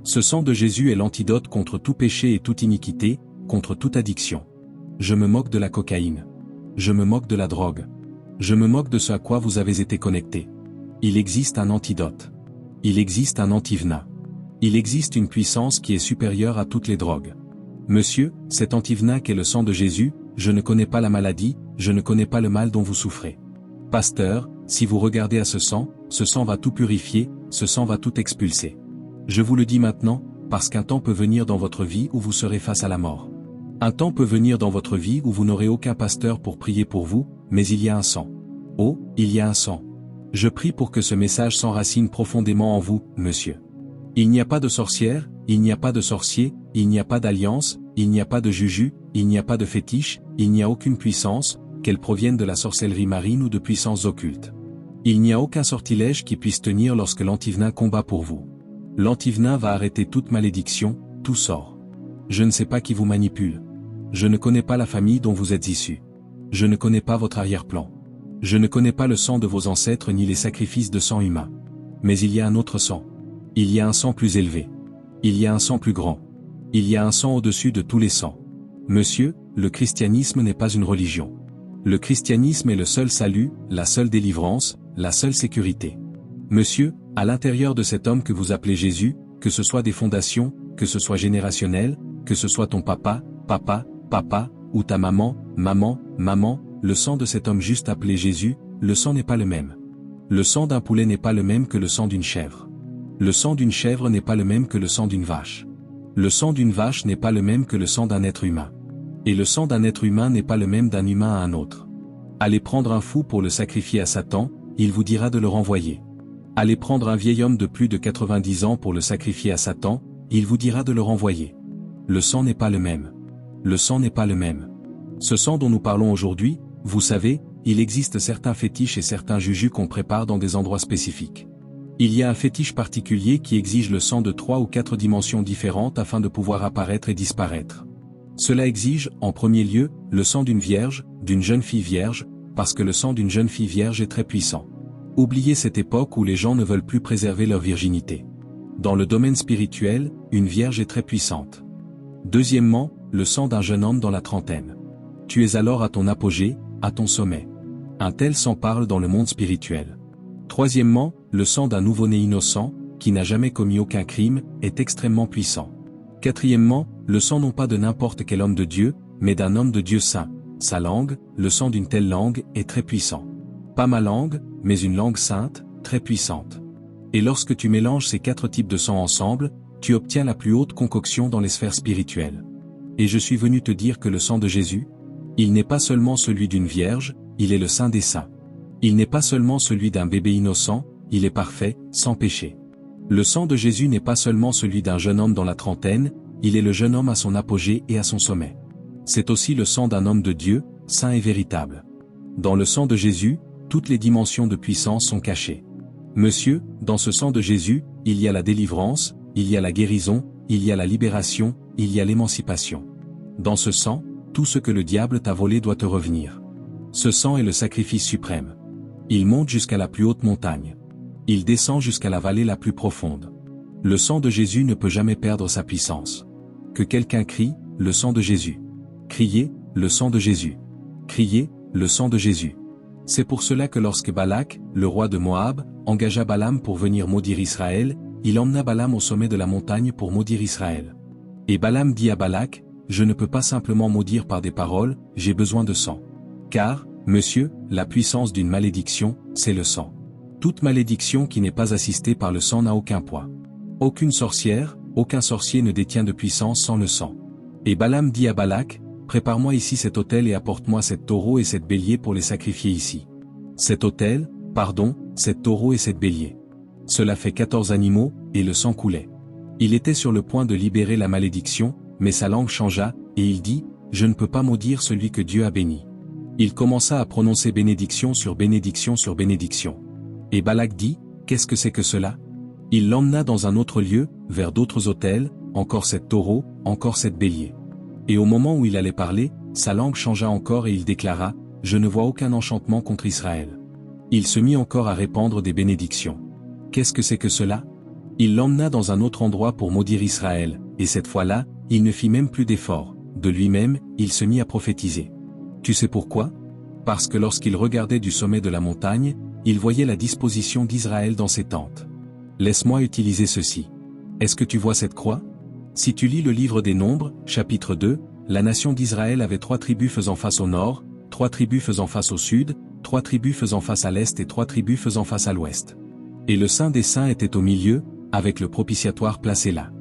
Ce sang de Jésus est l'antidote contre tout péché et toute iniquité, contre toute addiction. Je me moque de la cocaïne. Je me moque de la drogue. Je me moque de ce à quoi vous avez été connecté. Il existe un antidote. Il existe un antivena. Il existe une puissance qui est supérieure à toutes les drogues. Monsieur, cet antivena qu'est le sang de Jésus, je ne connais pas la maladie, je ne connais pas le mal dont vous souffrez. Pasteur, si vous regardez à ce sang va tout purifier, ce sang va tout expulser. Je vous le dis maintenant, parce qu'un temps peut venir dans votre vie où vous serez face à la mort. Un temps peut venir dans votre vie où vous n'aurez aucun pasteur pour prier pour vous, mais il y a un sang. Oh, il y a un sang. Je prie pour que ce message s'enracine profondément en vous, monsieur. Il n'y a pas de sorcière, il n'y a pas de sorcier, il n'y a pas d'alliance, il n'y a pas de juju, il n'y a pas de fétiche, il n'y a aucune puissance, qu'elle provienne de la sorcellerie marine ou de puissances occultes. Il n'y a aucun sortilège qui puisse tenir lorsque l'antivena combat pour vous. L'antivena va arrêter toute malédiction, tout sort. Je ne sais pas qui vous manipule. Je ne connais pas la famille dont vous êtes issu. Je ne connais pas votre arrière-plan. Je ne connais pas le sang de vos ancêtres ni les sacrifices de sang humain. Mais il y a un autre sang. Il y a un sang plus élevé. Il y a un sang plus grand. Il y a un sang au-dessus de tous les sangs. Monsieur, le christianisme n'est pas une religion. Le christianisme est le seul salut, la seule délivrance, la seule sécurité. Monsieur, à l'intérieur de cet homme que vous appelez Jésus, que ce soit des fondations, que ce soit générationnel, que ce soit ton papa, ou ta maman, le sang de cet homme juste appelé Jésus, le sang n'est pas le même. Le sang d'un poulet n'est pas le même que le sang d'une chèvre. Le sang d'une chèvre n'est pas le même que le sang d'une vache. Le sang d'une vache n'est pas le même que le sang d'un être humain. Et le sang d'un être humain n'est pas le même d'un humain à un autre. Allez prendre un fou pour le sacrifier à Satan, il vous dira de le renvoyer. Allez prendre un vieil homme de plus de 90 ans pour le sacrifier à Satan, il vous dira de le renvoyer. Le sang n'est pas le même. Le sang n'est pas le même. Ce sang dont nous parlons aujourd'hui, vous savez, il existe certains fétiches et certains jujus qu'on prépare dans des endroits spécifiques. Il y a un fétiche particulier qui exige le sang de 3 ou 4 dimensions différentes afin de pouvoir apparaître et disparaître. Cela exige, en premier lieu, le sang d'une vierge, d'une jeune fille vierge, parce que le sang d'une jeune fille vierge est très puissant. Oubliez cette époque où les gens ne veulent plus préserver leur virginité. Dans le domaine spirituel, une vierge est très puissante. Deuxièmement, le sang d'un jeune homme dans la trentaine. Tu es alors à ton apogée, à ton sommet. Un tel sang parle dans le monde spirituel. Troisièmement, le sang d'un nouveau-né innocent, qui n'a jamais commis aucun crime, est extrêmement puissant. Quatrièmement, le sang non pas de n'importe quel homme de Dieu, mais d'un homme de Dieu saint. Sa langue, le sang d'une telle langue, est très puissant. Pas ma langue, mais une langue sainte, très puissante. Et lorsque tu mélanges ces 4 types de sang ensemble, tu obtiens la plus haute concoction dans les sphères spirituelles. Et je suis venu te dire que le sang de Jésus, il n'est pas seulement celui d'une vierge, il est le saint des saints. Il n'est pas seulement celui d'un bébé innocent, il est parfait, sans péché. Le sang de Jésus n'est pas seulement celui d'un jeune homme dans la trentaine, il est le jeune homme à son apogée et à son sommet. C'est aussi le sang d'un homme de Dieu, saint et véritable. Dans le sang de Jésus, toutes les dimensions de puissance sont cachées. Monsieur, dans ce sang de Jésus, il y a la délivrance, il y a la guérison, il y a la libération, il y a l'émancipation. Dans ce sang, tout ce que le diable t'a volé doit te revenir. Ce sang est le sacrifice suprême. Il monte jusqu'à la plus haute montagne. Il descend jusqu'à la vallée la plus profonde. Le sang de Jésus ne peut jamais perdre sa puissance. Que quelqu'un crie, le sang de Jésus. Criez, le sang de Jésus. Criez, le sang de Jésus. C'est pour cela que lorsque Balak, le roi de Moab, engagea Balaam pour venir maudire Israël, il emmena Balaam au sommet de la montagne pour maudire Israël. Et Balaam dit à Balak, je ne peux pas simplement maudire par des paroles, j'ai besoin de sang. Car, monsieur, la puissance d'une malédiction, c'est le sang. Toute malédiction qui n'est pas assistée par le sang n'a aucun poids. Aucune sorcière, aucun sorcier ne détient de puissance sans le sang. Et Balaam dit à Balak, prépare-moi ici cet autel et apporte-moi cette taureau et cette bélier pour les sacrifier ici. Cet autel, cet taureau et cette bélier. Cela fait 14 animaux, et le sang coulait. Il était sur le point de libérer la malédiction, mais sa langue changea, et il dit, je ne peux pas maudire celui que Dieu a béni. Il commença à prononcer bénédiction sur bénédiction sur bénédiction. Et Balak dit, qu'est-ce que c'est que cela? Il l'emmena dans un autre lieu, vers d'autres autels, encore cette taureau, encore cette bélier. Et au moment où il allait parler, sa langue changea encore et il déclara, je ne vois aucun enchantement contre Israël. Il se mit encore à répandre des bénédictions. Qu'est-ce que c'est que cela? Il l'emmena dans un autre endroit pour maudire Israël, et cette fois-là, il ne fit même plus d'effort, de lui-même, il se mit à prophétiser. Tu sais pourquoi? Parce que lorsqu'il regardait du sommet de la montagne, il voyait la disposition d'Israël dans ses tentes. Laisse-moi utiliser ceci. Est-ce que tu vois cette croix? Si tu lis le livre des Nombres, chapitre 2, la nation d'Israël avait 3 tribus faisant face au nord, 3 tribus faisant face au sud, 3 tribus faisant face à l'est et 3 tribus faisant face à l'ouest. Et le Saint des Saints était au milieu, avec le propitiatoire placé là.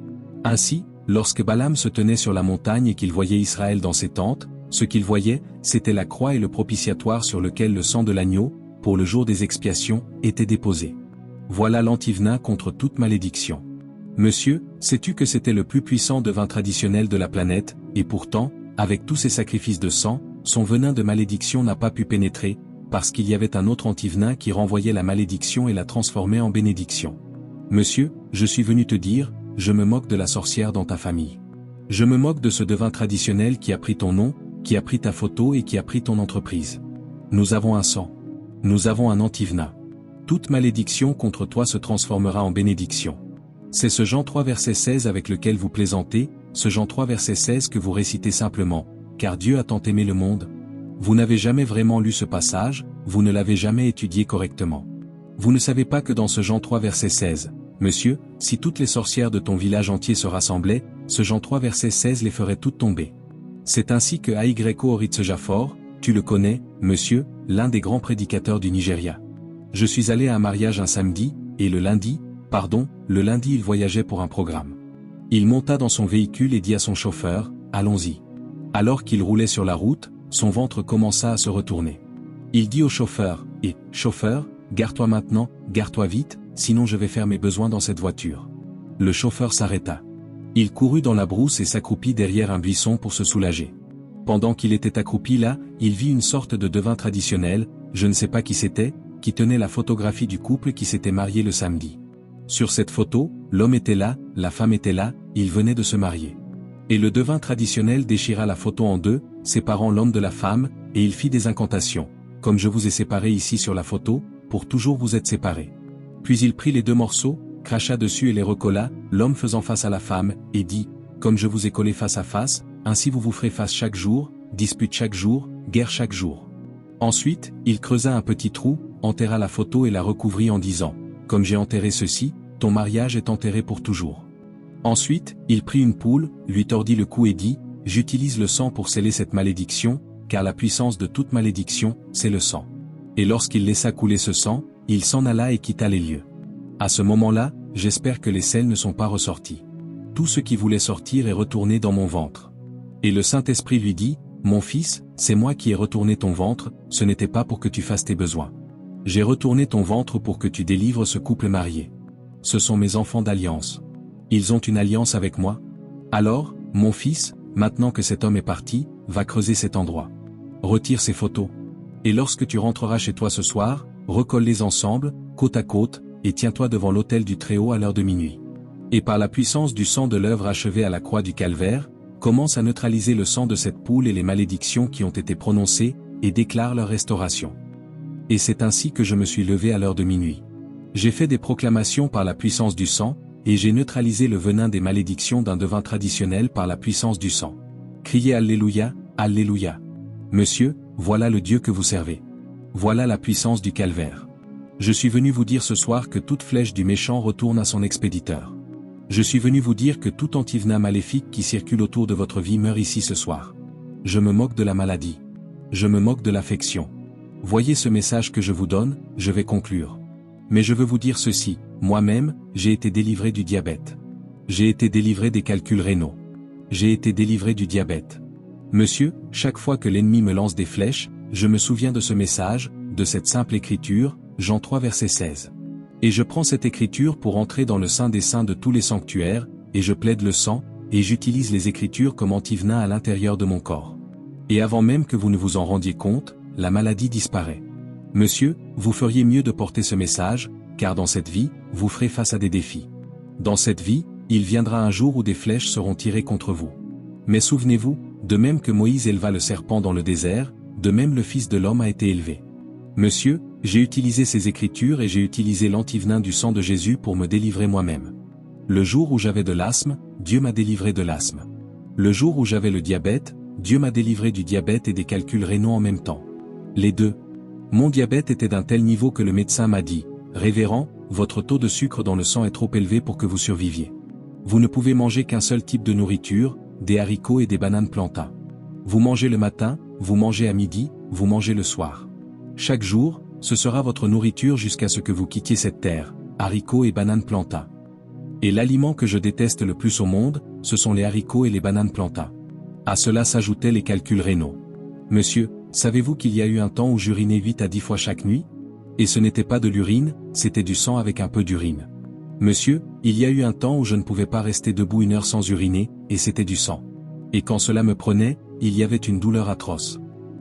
Ainsi, lorsque Balaam se tenait sur la montagne et qu'il voyait Israël dans ses tentes, ce qu'il voyait, c'était la croix et le propitiatoire sur lequel le sang de l'agneau, pour le jour des expiations, était déposé. Voilà l'antivenin contre toute malédiction. Monsieur, sais-tu que c'était le plus puissant devin traditionnel de la planète, et pourtant, avec tous ses sacrifices de sang, son venin de malédiction n'a pas pu pénétrer, parce qu'il y avait un autre antivenin qui renvoyait la malédiction et la transformait en bénédiction. Monsieur, je suis venu te dire, je me moque de la sorcière dans ta famille. Je me moque de ce devin traditionnel qui a pris ton nom, qui a pris ta photo et qui a pris ton entreprise. Nous avons un sang. Nous avons un antivenin. Toute malédiction contre toi se transformera en bénédiction. C'est ce Jean 3 verset 16 avec lequel vous plaisantez, ce Jean 3 verset 16 que vous récitez simplement, car Dieu a tant aimé le monde. Vous n'avez jamais vraiment lu ce passage, vous ne l'avez jamais étudié correctement. Vous ne savez pas que dans ce Jean 3 verset 16, monsieur, si toutes les sorcières de ton village entier se rassemblaient, ce Jean 3 verset 16 les ferait toutes tomber. C'est ainsi que Aigreco Oritse Jafor, tu le connais, monsieur, l'un des grands prédicateurs du Nigeria. Je suis allé à un mariage un samedi, et le lundi il voyageait pour un programme. Il monta dans son véhicule et dit à son chauffeur, allons-y. Alors qu'il roulait sur la route, son ventre commença à se retourner. Il dit au chauffeur, chauffeur, gare-toi maintenant, gare-toi vite, sinon je vais faire mes besoins dans cette voiture. Le chauffeur s'arrêta. Il courut dans la brousse et s'accroupit derrière un buisson pour se soulager. Pendant qu'il était accroupi là, il vit une sorte de devin traditionnel, je ne sais pas qui c'était, qui tenait la photographie du couple qui s'était marié le samedi. Sur cette photo, l'homme était là, la femme était là, ils venaient de se marier. Et le devin traditionnel déchira la photo en deux, séparant l'homme de la femme, et il fit des incantations. Comme je vous ai séparés ici sur la photo, pour toujours vous êtes séparés. Puis il prit les 2 morceaux, cracha dessus et les recolla, l'homme faisant face à la femme, et dit, comme je vous ai collés face à face, ainsi vous vous ferez face chaque jour, dispute chaque jour, guerre chaque jour. Ensuite, il creusa un petit trou, enterra la photo et la recouvrit en disant, comme j'ai enterré ceci, ton mariage est enterré pour toujours. Ensuite, il prit une poule, lui tordit le cou et dit, j'utilise le sang pour sceller cette malédiction, car la puissance de toute malédiction, c'est le sang. Et lorsqu'il laissa couler ce sang, il s'en alla et quitta les lieux. À ce moment-là, j'espère que les selles ne sont pas ressorties. Tout ce qui voulait sortir est retourné dans mon ventre. Et le Saint-Esprit lui dit, mon fils, c'est moi qui ai retourné ton ventre, ce n'était pas pour que tu fasses tes besoins. J'ai retourné ton ventre pour que tu délivres ce couple marié. Ce sont mes enfants d'alliance. Ils ont une alliance avec moi. Alors, mon fils, maintenant que cet homme est parti, va creuser cet endroit. Retire ces photos. Et lorsque tu rentreras chez toi ce soir, recolle-les ensemble, côte à côte, et tiens-toi devant l'autel du Très-Haut à l'heure de minuit. Et par la puissance du sang de l'œuvre achevée à la croix du Calvaire, commence à neutraliser le sang de cette poule et les malédictions qui ont été prononcées, et déclare leur restauration. Et c'est ainsi que je me suis levé à l'heure de minuit. J'ai fait des proclamations par la puissance du sang, et j'ai neutralisé le venin des malédictions d'un devin traditionnel par la puissance du sang. Criez Alléluia, Alléluia. Monsieur, voilà le Dieu que vous servez. Voilà la puissance du calvaire. Je suis venu vous dire ce soir que toute flèche du méchant retourne à son expéditeur. Je suis venu vous dire que tout antivenin maléfique qui circule autour de votre vie meurt ici ce soir. Je me moque de la maladie. Je me moque de l'affection. Voyez ce message que je vous donne, je vais conclure. Mais je veux vous dire ceci, moi-même, j'ai été délivré du diabète. J'ai été délivré des calculs rénaux. J'ai été délivré du diabète. Monsieur, chaque fois que l'ennemi me lance des flèches, je me souviens de ce message, de cette simple écriture, Jean 3 verset 16. Et je prends cette écriture pour entrer dans le Saint des Saints de tous les sanctuaires, et je plaide le sang, et j'utilise les écritures comme antivenin à l'intérieur de mon corps. Et avant même que vous ne vous en rendiez compte, la maladie disparaît. Monsieur, vous feriez mieux de porter ce message, car dans cette vie, vous ferez face à des défis. Dans cette vie, il viendra un jour où des flèches seront tirées contre vous. Mais souvenez-vous, de même que Moïse éleva le serpent dans le désert, de même le Fils de l'homme a été élevé. Monsieur, j'ai utilisé ces écritures et j'ai utilisé l'antivenin du sang de Jésus pour me délivrer moi-même. Le jour où j'avais de l'asthme, Dieu m'a délivré de l'asthme. Le jour où j'avais le diabète, Dieu m'a délivré du diabète et des calculs rénaux en même temps. Les deux. Mon diabète était d'un tel niveau que le médecin m'a dit, « Révérend, votre taux de sucre dans le sang est trop élevé pour que vous surviviez. Vous ne pouvez manger qu'un seul type de nourriture, des haricots et des bananes plantains. Vous mangez le matin, vous mangez à midi, vous mangez le soir. Chaque jour, ce sera votre nourriture jusqu'à ce que vous quittiez cette terre, haricots et bananes plantains. Et l'aliment que je déteste le plus au monde, ce sont les haricots et les bananes plantains. À cela s'ajoutaient les calculs rénaux. Monsieur, savez-vous qu'il y a eu un temps où j'urinais 8 à 10 fois chaque nuit? Et ce n'était pas de l'urine, c'était du sang avec un peu d'urine. Monsieur, il y a eu un temps où je ne pouvais pas rester debout 1 heure sans uriner, et c'était du sang. Et quand cela me prenait, il y avait une douleur atroce.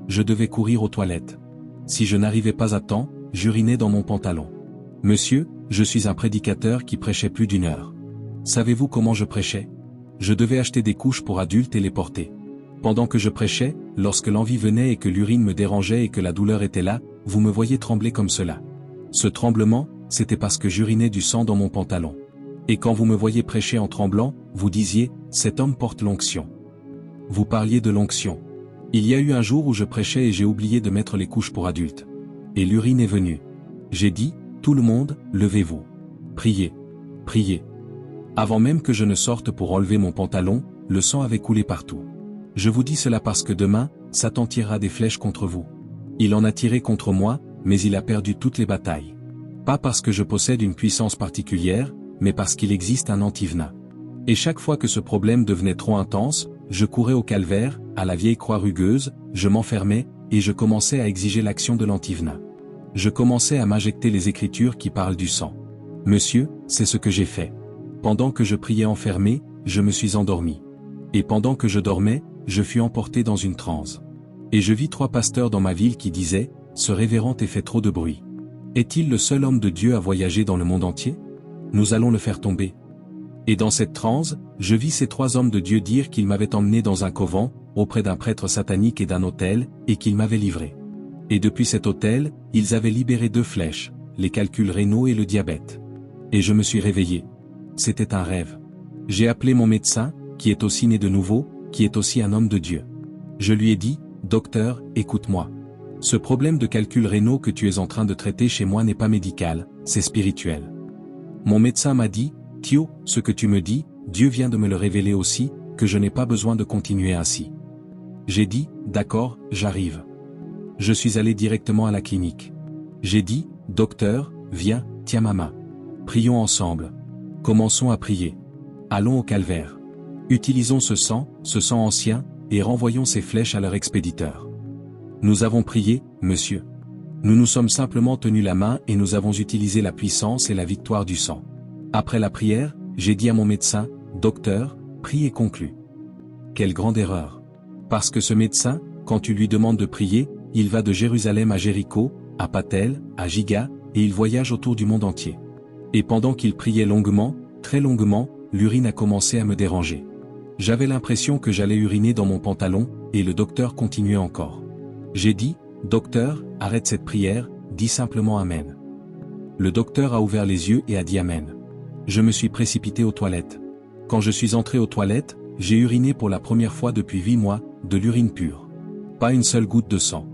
Je devais courir aux toilettes. Si je n'arrivais pas à temps, j'urinais dans mon pantalon. Monsieur, je suis un prédicateur qui prêchait plus d'1 heure. Savez-vous comment je prêchais? Je devais acheter des couches pour adultes et les porter. Pendant que je prêchais, lorsque l'envie venait et que l'urine me dérangeait et que la douleur était là, vous me voyez trembler comme cela. Ce tremblement, c'était parce que j'urinais du sang dans mon pantalon. Et quand vous me voyez prêcher en tremblant, vous disiez, cet homme porte l'onction. Vous parliez de l'onction. Il y a eu un jour où je prêchais et j'ai oublié de mettre les couches pour adultes. Et l'urine est venue. J'ai dit, tout le monde, levez-vous. Priez. Priez. Avant même que je ne sorte pour enlever mon pantalon, le sang avait coulé partout. Je vous dis cela parce que demain, Satan tirera des flèches contre vous. Il en a tiré contre moi, mais il a perdu toutes les batailles. Pas parce que je possède une puissance particulière, mais parce qu'il existe un antivenin. Et chaque fois que ce problème devenait trop intense, je courais au calvaire, à la vieille croix rugueuse, je m'enfermais, et je commençais à exiger l'action de l'antivenin. Je commençais à m'injecter les écritures qui parlent du sang. Monsieur, c'est ce que j'ai fait. Pendant que je priais enfermé, je me suis endormi. Et pendant que je dormais, je fus emporté dans une transe. Et je vis 3 pasteurs dans ma ville qui disaient, « Ce révérend fait trop de bruit. Est-il le seul homme de Dieu à voyager dans le monde entier? Nous allons le faire tomber. » Et dans cette transe, je vis ces 3 hommes de Dieu dire qu'ils m'avaient emmené dans un couvent, auprès d'un prêtre satanique et d'un autel, et qu'ils m'avaient livré. Et depuis cet autel, ils avaient libéré 2 flèches, les calculs rénaux et le diabète. Et je me suis réveillé. C'était un rêve. J'ai appelé mon médecin, qui est aussi né de nouveau, qui est aussi un homme de Dieu. Je lui ai dit, « Docteur, écoute-moi. Ce problème de calculs rénaux que tu es en train de traiter chez moi n'est pas médical, c'est spirituel. » Mon médecin m'a dit, « Thio, ce que tu me dis, Dieu vient de me le révéler aussi, que je n'ai pas besoin de continuer ainsi. » J'ai dit, « D'accord, j'arrive. » Je suis allé directement à la clinique. J'ai dit, « Docteur, viens, tiens ma main. Prions ensemble. Commençons à prier. Allons au calvaire. Utilisons ce sang ancien, et renvoyons ces flèches à leur expéditeur. » Nous avons prié, monsieur. Nous nous sommes simplement tenus la main et nous avons utilisé la puissance et la victoire du sang. Après la prière, j'ai dit à mon médecin, « Docteur, prie et conclue. » Quelle grande erreur. Parce que ce médecin, quand tu lui demandes de prier, il va de Jérusalem à Jéricho, à Patel, à Giga, et il voyage autour du monde entier. Et pendant qu'il priait longuement, très longuement, l'urine a commencé à me déranger. J'avais l'impression que j'allais uriner dans mon pantalon, et le docteur continuait encore. J'ai dit, « Docteur, arrête cette prière, dis simplement Amen. » Le docteur a ouvert les yeux et a dit Amen. Je me suis précipité aux toilettes. Quand je suis entré aux toilettes, j'ai uriné pour la première fois depuis 8 mois, de l'urine pure. Pas une seule goutte de sang.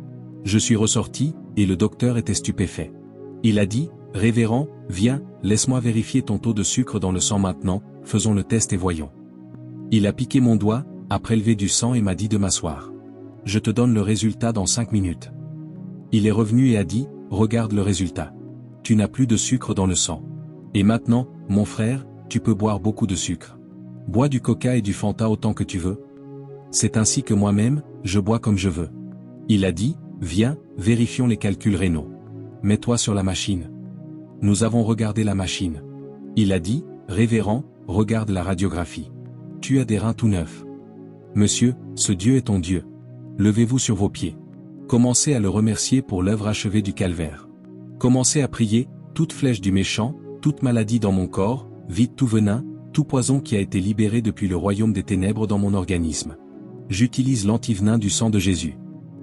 Je suis ressorti, et le docteur était stupéfait. Il a dit, « Révérend, viens, laisse-moi vérifier ton taux de sucre dans le sang maintenant, faisons le test et voyons. » Il a piqué mon doigt, a prélevé du sang et m'a dit de m'asseoir. Je te donne le résultat dans 5 minutes. Il est revenu et a dit, regarde le résultat. Tu n'as plus de sucre dans le sang. Et maintenant, mon frère, tu peux boire beaucoup de sucre. Bois du coca et du Fanta autant que tu veux. C'est ainsi que moi-même, je bois comme je veux. Il a dit, viens, vérifions les calculs rénaux. Mets-toi sur la machine. Nous avons regardé la machine. Il a dit, révérend, regarde la radiographie. Tu as des reins tout neufs. Monsieur, ce Dieu est ton Dieu. Levez-vous sur vos pieds. Commencez à le remercier pour l'œuvre achevée du calvaire. Commencez à prier, toute flèche du méchant, toute maladie dans mon corps, vide tout venin, tout poison qui a été libéré depuis le royaume des ténèbres dans mon organisme. J'utilise l'antivenin du sang de Jésus.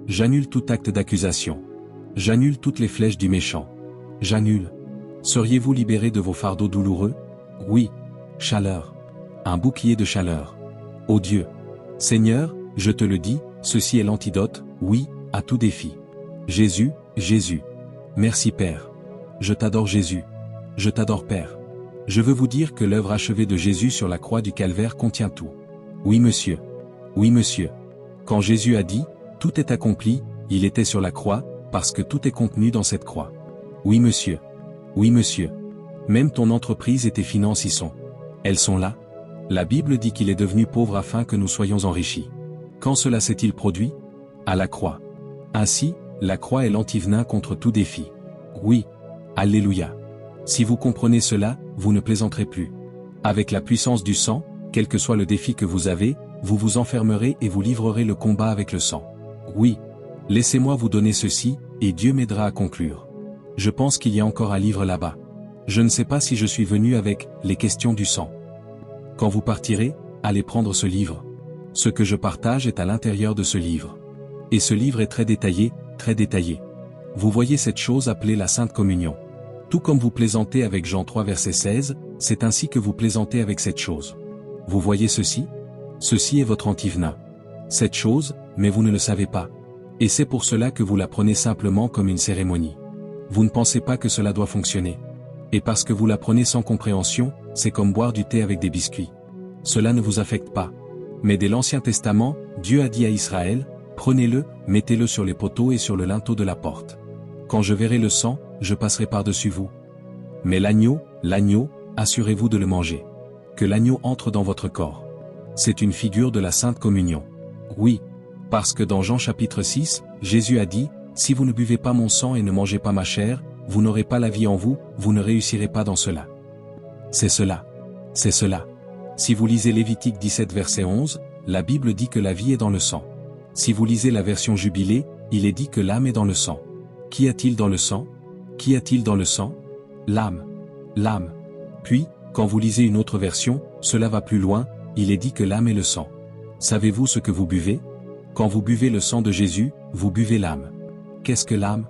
J'annule tout acte d'accusation. J'annule toutes les flèches du méchant. J'annule. Seriez-vous libéré de vos fardeaux douloureux? Oui. chaleur. Un bouclier de chaleur. Ô Dieu. Seigneur, je te le dis, ceci est l'antidote, oui, à tout défi. Jésus, Jésus. Merci Père. Je t'adore Jésus. Je t'adore Père. Je veux vous dire que l'œuvre achevée de Jésus sur la croix du Calvaire contient tout. Oui monsieur. Oui monsieur. Quand Jésus a dit, tout est accompli, il était sur la croix, parce que tout est contenu dans cette croix. Oui monsieur. Oui monsieur. Même ton entreprise et tes finances y sont. Elles sont là. La Bible dit qu'il est devenu pauvre afin que nous soyons enrichis. Quand cela s'est-il produit? À la croix. Ainsi, la croix est l'antivenin contre tout défi. Oui. Alléluia. Si vous comprenez cela, vous ne plaisanterez plus. Avec la puissance du sang, quel que soit le défi que vous avez, vous vous enfermerez et vous livrerez le combat avec le sang. Oui. Laissez-moi vous donner ceci, et Dieu m'aidera à conclure. Je pense qu'il y a encore un livre là-bas. Je ne sais pas si je suis venu avec les questions du sang. Quand vous partirez, allez prendre ce livre. Ce que je partage est à l'intérieur de ce livre. Et ce livre est très détaillé, très détaillé. Vous voyez cette chose appelée la Sainte Communion. Tout comme vous plaisantez avec Jean 3 verset 16, c'est ainsi que vous plaisantez avec cette chose. Vous voyez ceci? Ceci est votre antivenin. Cette chose, mais vous ne le savez pas. Et c'est pour cela que vous la prenez simplement comme une cérémonie. Vous ne pensez pas que cela doit fonctionner. Et parce que vous la prenez sans compréhension, c'est comme boire du thé avec des biscuits. Cela ne vous affecte pas. Mais dès l'Ancien Testament, Dieu a dit à Israël, prenez-le, mettez-le sur les poteaux et sur le linteau de la porte. Quand je verrai le sang, je passerai par-dessus vous. Mais l'agneau, assurez-vous de le manger. Que l'agneau entre dans votre corps. C'est une figure de la Sainte Communion. Oui. Parce que dans Jean chapitre 6, Jésus a dit, si vous ne buvez pas mon sang et ne mangez pas ma chair, vous n'aurez pas la vie en vous, vous ne réussirez pas dans cela. C'est cela. C'est cela. Si vous lisez Lévitique 17 verset 11, la Bible dit que la vie est dans le sang. Si vous lisez la version Jubilée, il est dit que l'âme est dans le sang. Qu'y a-t-il dans le sang? Qu'y a-t-il dans le sang? L'âme. L'âme. Puis, quand vous lisez une autre version, cela va plus loin, il est dit que l'âme est le sang. Savez-vous ce que vous buvez? Quand vous buvez le sang de Jésus, vous buvez l'âme. Qu'est-ce que l'âme?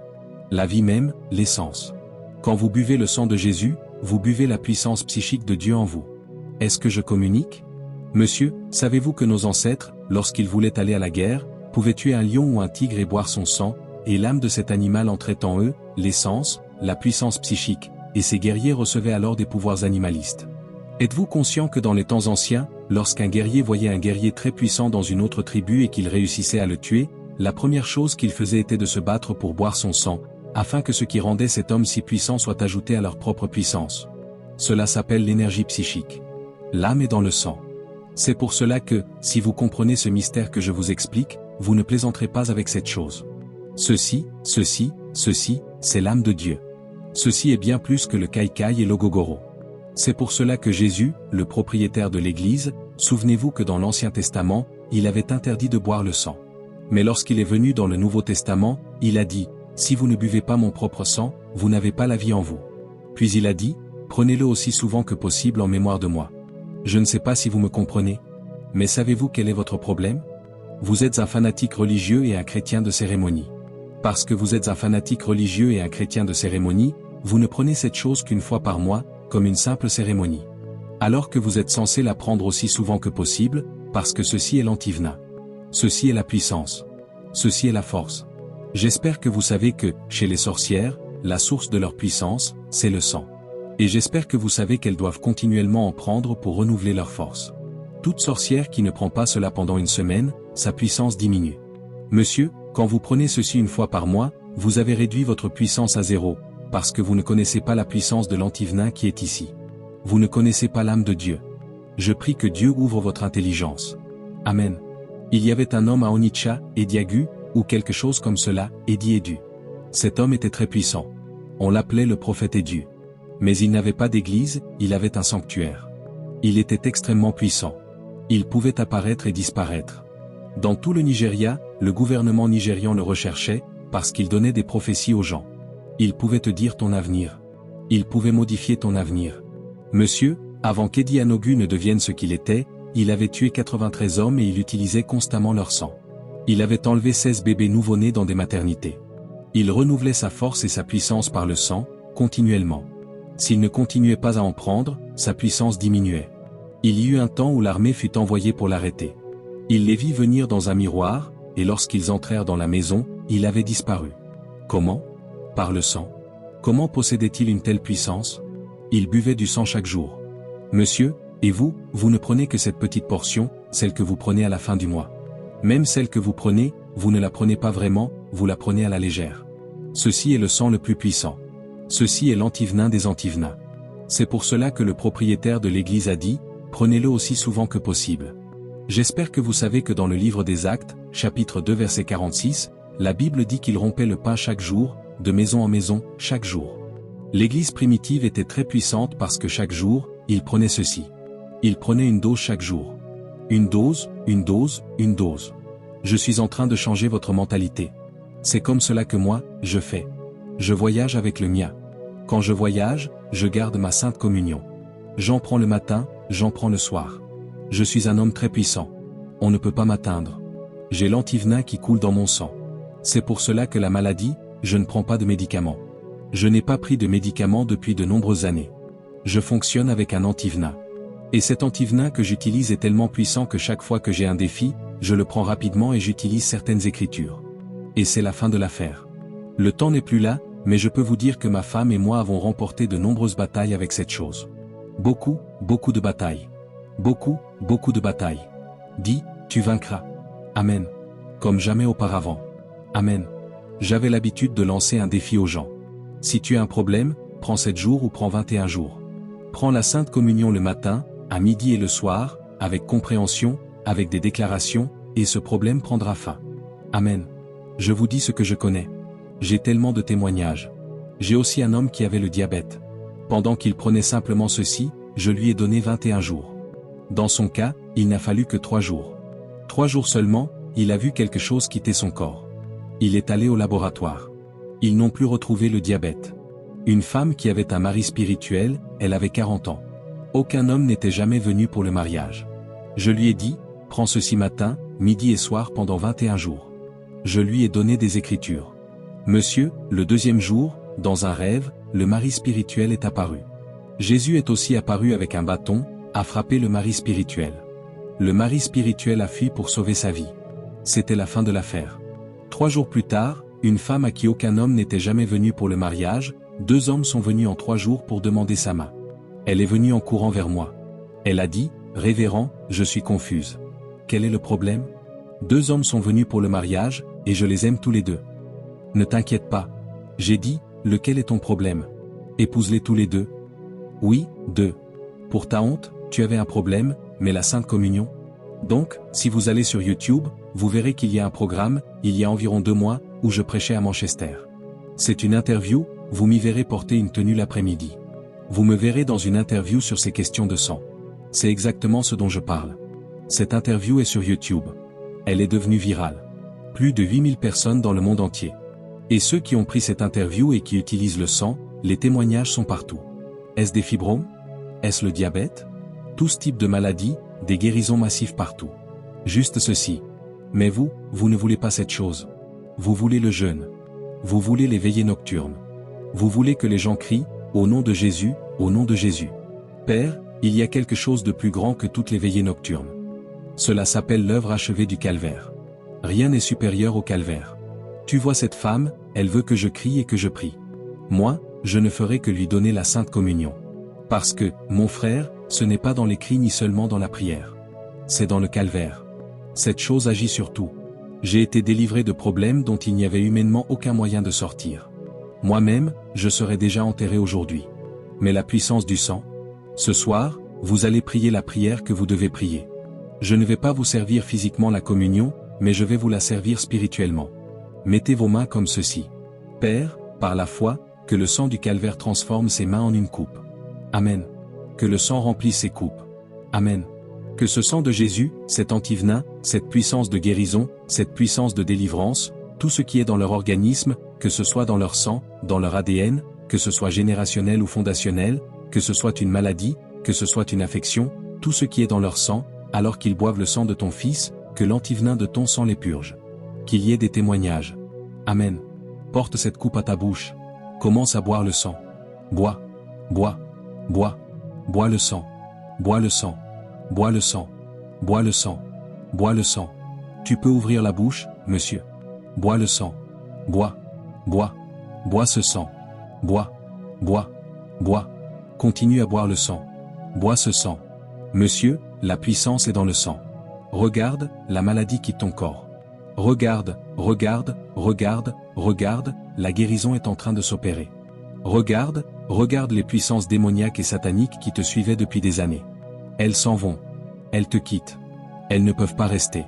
La vie même, l'essence. Quand vous buvez le sang de Jésus, vous buvez la puissance psychique de Dieu en vous. Est-ce que je communique? Monsieur, savez-vous que nos ancêtres, lorsqu'ils voulaient aller à la guerre, pouvaient tuer un lion ou un tigre et boire son sang, et l'âme de cet animal entrait en eux, l'essence, la puissance psychique, et ces guerriers recevaient alors des pouvoirs animalistes. Êtes-vous conscient que dans les temps anciens, lorsqu'un guerrier voyait un guerrier très puissant dans une autre tribu et qu'il réussissait à le tuer, la première chose qu'il faisait était de se battre pour boire son sang, afin que ce qui rendait cet homme si puissant soit ajouté à leur propre puissance. Cela s'appelle l'énergie psychique. L'âme est dans le sang. C'est pour cela que, si vous comprenez ce mystère que je vous explique, vous ne plaisanterez pas avec cette chose. Ceci, c'est l'âme de Dieu. Ceci est bien plus que le kai-kai et l'ogogoro. C'est pour cela que Jésus, le propriétaire de l'Église, souvenez-vous que dans l'Ancien Testament, il avait interdit de boire le sang. Mais lorsqu'il est venu dans le Nouveau Testament, il a dit, si vous ne buvez pas mon propre sang, vous n'avez pas la vie en vous. Puis il a dit, prenez-le aussi souvent que possible en mémoire de moi. Je ne sais pas si vous me comprenez. Mais savez-vous quel est votre problème? Vous êtes un fanatique religieux et un chrétien de cérémonie. Parce que vous êtes un fanatique religieux et un chrétien de cérémonie, vous ne prenez cette chose qu'une fois par mois, comme une simple cérémonie. Alors que vous êtes censé la prendre aussi souvent que possible, parce que ceci est l'antivenin. Ceci est la puissance. Ceci est la force. J'espère que vous savez que, chez les sorcières, la source de leur puissance, c'est le sang. Et j'espère que vous savez qu'elles doivent continuellement en prendre pour renouveler leur force. Toute sorcière qui ne prend pas cela pendant une semaine, sa puissance diminue. Monsieur, quand vous prenez ceci une fois par mois, vous avez réduit votre puissance à zéro, parce que vous ne connaissez pas la puissance de l'antivenin qui est ici. Vous ne connaissez pas l'âme de Dieu. Je prie que Dieu ouvre votre intelligence. Amen. Il y avait un homme à Onitsha, Ediagu, ou quelque chose comme cela, Edu. Cet homme était très puissant. On l'appelait le prophète Edu. Mais il n'avait pas d'église, il avait un sanctuaire. Il était extrêmement puissant. Il pouvait apparaître et disparaître. Dans tout le Nigeria, le gouvernement nigérian le recherchait, parce qu'il donnait des prophéties aux gens. Il pouvait te dire ton avenir. Il pouvait modifier ton avenir. Monsieur, avant qu'Edi Anogu ne devienne ce qu'il était, il avait tué 93 hommes et il utilisait constamment leur sang. Il avait enlevé 16 bébés nouveau-nés dans des maternités. Il renouvelait sa force et sa puissance par le sang, continuellement. S'il ne continuait pas à en prendre, sa puissance diminuait. Il y eut un temps où l'armée fut envoyée pour l'arrêter. Il les vit venir dans un miroir, et lorsqu'ils entrèrent dans la maison, il avait disparu. Comment? Par le sang. Comment possédait-il une telle puissance? Il buvait du sang chaque jour. Monsieur, et vous, vous ne prenez que cette petite portion, celle que vous prenez à la fin du mois. Même celle que vous prenez, vous ne la prenez pas vraiment, vous la prenez à la légère. Ceci est le sang le plus puissant. Ceci est l'antivenin des antivenins. C'est pour cela que le propriétaire de l'église a dit, prenez-le aussi souvent que possible. J'espère que vous savez que dans le livre des Actes, chapitre 2 verset 46, la Bible dit qu'il rompait le pain chaque jour, de maison en maison, chaque jour. L'église primitive était très puissante parce que chaque jour, il prenait ceci. Il prenait une dose chaque jour. Une dose, une dose, une dose. Je suis en train de changer votre mentalité. C'est comme cela que moi, je fais. Je voyage avec le mien. Quand je voyage, je garde ma sainte communion. J'en prends le matin, j'en prends le soir. Je suis un homme très puissant. On ne peut pas m'atteindre. J'ai l'antivenin qui coule dans mon sang. C'est pour cela que la maladie, je ne prends pas de médicaments. Je n'ai pas pris de médicaments depuis de nombreuses années. Je fonctionne avec un antivenin. Et cet antivenin que j'utilise est tellement puissant que chaque fois que j'ai un défi, je le prends rapidement et j'utilise certaines écritures. Et c'est la fin de l'affaire. Le temps n'est plus là, mais je peux vous dire que ma femme et moi avons remporté de nombreuses batailles avec cette chose. Beaucoup, beaucoup de batailles. Beaucoup, beaucoup de batailles. Dis, tu vaincras. Amen. Comme jamais auparavant. Amen. J'avais l'habitude de lancer un défi aux gens. Si tu as un problème, prends 7 jours ou prends 21 jours. Prends la Sainte Communion le matin, à midi et le soir, avec compréhension, avec des déclarations, et ce problème prendra fin. Amen. Je vous dis ce que je connais. J'ai tellement de témoignages. J'ai aussi un homme qui avait le diabète. Pendant qu'il prenait simplement ceci, je lui ai donné 21 jours. Dans son cas, il n'a fallu que 3 jours. 3 jours seulement, il a vu quelque chose quitter son corps. Il est allé au laboratoire. Ils n'ont plus retrouvé le diabète. Une femme qui avait un mari spirituel, elle avait 40 ans. Aucun homme n'était jamais venu pour le mariage. Je lui ai dit, prends ceci matin, midi et soir pendant 21 jours. Je lui ai donné des écritures. Monsieur, le 2e jour, dans un rêve, le mari spirituel est apparu. Jésus est aussi apparu avec un bâton, a frappé le mari spirituel. Le mari spirituel a fui pour sauver sa vie. C'était la fin de l'affaire. 3 jours plus tard, une femme à qui aucun homme n'était jamais venu pour le mariage, 2 hommes sont venus en 3 jours pour demander sa main. Elle est venue en courant vers moi. Elle a dit, Révérend, je suis confuse. Quel est le problème? 2 hommes sont venus pour le mariage, et je les aime tous les 2. Ne t'inquiète pas. J'ai dit, lequel est ton problème? Épouse-les tous les 2. Oui, 2. Pour ta honte, tu avais un problème, mais la Sainte Communion? Donc, si vous allez sur YouTube, vous verrez qu'il y a un programme, il y a environ 2 mois, où je prêchais à Manchester. C'est une interview, vous m'y verrez porter une tenue l'après-midi. Vous me verrez dans une interview sur ces questions de sang. C'est exactement ce dont je parle. Cette interview est sur YouTube. Elle est devenue virale. Plus de 8000 personnes dans le monde entier. Et ceux qui ont pris cette interview et qui utilisent le sang, les témoignages sont partout. Est-ce des fibromes? Est-ce le diabète? Tout ce type de maladie, des guérisons massives partout. Juste ceci. Mais vous ne voulez pas cette chose. Vous voulez le jeûne. Vous voulez les veillées nocturnes. Vous voulez que les gens crient, au nom de Jésus, au nom de Jésus. Père, il y a quelque chose de plus grand que toutes les veillées nocturnes. Cela s'appelle l'œuvre achevée du calvaire. Rien n'est supérieur au calvaire. Tu vois cette femme, elle veut que je crie et que je prie. Moi, je ne ferai que lui donner la Sainte Communion. Parce que, mon frère, ce n'est pas dans les cris ni seulement dans la prière. C'est dans le calvaire. Cette chose agit sur tout. J'ai été délivré de problèmes dont il n'y avait humainement aucun moyen de sortir. Moi-même, je serais déjà enterré aujourd'hui. Mais la puissance du sang? Ce soir, vous allez prier la prière que vous devez prier. Je ne vais pas vous servir physiquement la communion, mais je vais vous la servir spirituellement. Mettez vos mains comme ceci. Père, par la foi, que le sang du calvaire transforme ses mains en une coupe. Amen. Que le sang remplisse ses coupes. Amen. Que ce sang de Jésus, cet antivenin, cette puissance de guérison, cette puissance de délivrance, tout ce qui est dans leur organisme, que ce soit dans leur sang, dans leur ADN, que ce soit générationnel ou fondationnel, que ce soit une maladie, que ce soit une affection, tout ce qui est dans leur sang, alors qu'ils boivent le sang de ton Fils, que l'antivenin de ton sang les purge. Qu'il y ait des témoignages. Amen. Porte cette coupe à ta bouche. Commence à boire le sang. Bois. Bois. Bois. Bois le sang. Bois le sang. Bois le sang. Bois le sang. Bois le sang. Tu peux ouvrir la bouche, monsieur. Bois le sang. Bois. Bois. Bois ce sang. Bois. Bois. Bois. Continue à boire le sang. Bois ce sang. Monsieur, la puissance est dans le sang. Regarde, la maladie quitte ton corps. Regarde, regarde, regarde, regarde, la guérison est en train de s'opérer. Regarde, regarde les puissances démoniaques et sataniques qui te suivaient depuis des années. Elles s'en vont. Elles te quittent. Elles ne peuvent pas rester.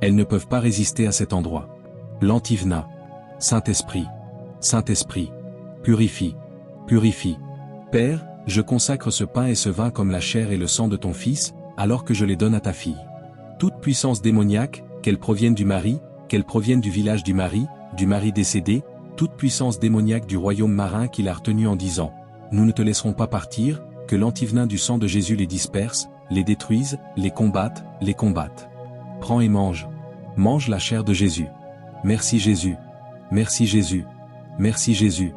Elles ne peuvent pas résister à cet endroit. L'Antivna. Saint-Esprit. Saint-Esprit. Purifie. Purifie. Père, je consacre ce pain et ce vin comme la chair et le sang de ton Fils, alors que je les donne à ta fille. Toute puissance démoniaque, qu'elle provienne du mari, qu'elle provienne du village du mari décédé, toute puissance démoniaque du royaume marin qui l'a retenu en disant « Nous ne te laisserons pas partir », que l'antivenin du sang de Jésus les disperse, les détruise, les combatte, les combatte. Prends et mange. Mange la chair de Jésus. Merci Jésus. Merci Jésus. Merci Jésus.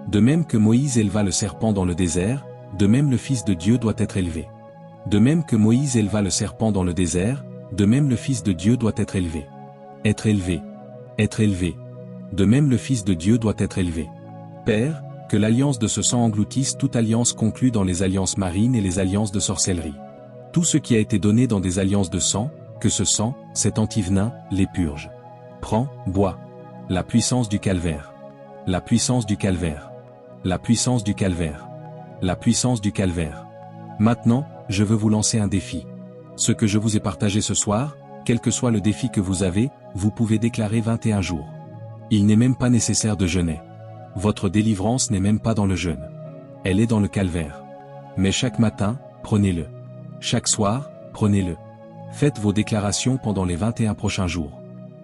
De même que Moïse éleva le serpent dans le désert, de même le Fils de Dieu doit être élevé. De même que Moïse éleva le serpent dans le désert, de même le Fils de Dieu doit être élevé. Être élevé. Être élevé. De même le Fils de Dieu doit être élevé. Père, que l'alliance de ce sang engloutisse toute alliance conclue dans les alliances marines et les alliances de sorcellerie. Tout ce qui a été donné dans des alliances de sang, que ce sang, cet antivenin, les purge. Prends, bois. La puissance du calvaire. La puissance du calvaire. La puissance du calvaire. La puissance du calvaire. Maintenant, je veux vous lancer un défi. Ce que je vous ai partagé ce soir, quel que soit le défi que vous avez, vous pouvez déclarer 21 jours. Il n'est même pas nécessaire de jeûner. Votre délivrance n'est même pas dans le jeûne. Elle est dans le calvaire. Mais chaque matin, prenez-le. Chaque soir, prenez-le. Faites vos déclarations pendant les 21 prochains jours.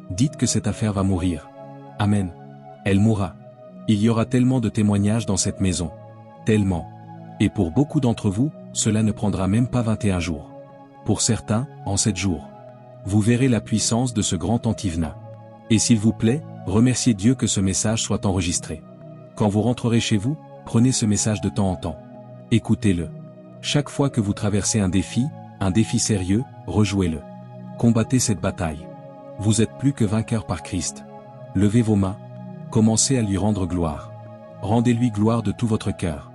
Dites que cette affaire va mourir. Amen. Elle mourra. Il y aura tellement de témoignages dans cette maison. Tellement. Et pour beaucoup d'entre vous, cela ne prendra même pas 21 jours. Pour certains, en 7 jours. Vous verrez la puissance de ce grand antivenin. Et s'il vous plaît, remerciez Dieu que ce message soit enregistré. Quand vous rentrerez chez vous, prenez ce message de temps en temps. Écoutez-le. Chaque fois que vous traversez un défi sérieux, rejouez-le. Combattez cette bataille. Vous êtes plus que vainqueurs par Christ. Levez vos mains. Commencez à lui rendre gloire. Rendez-lui gloire de tout votre cœur.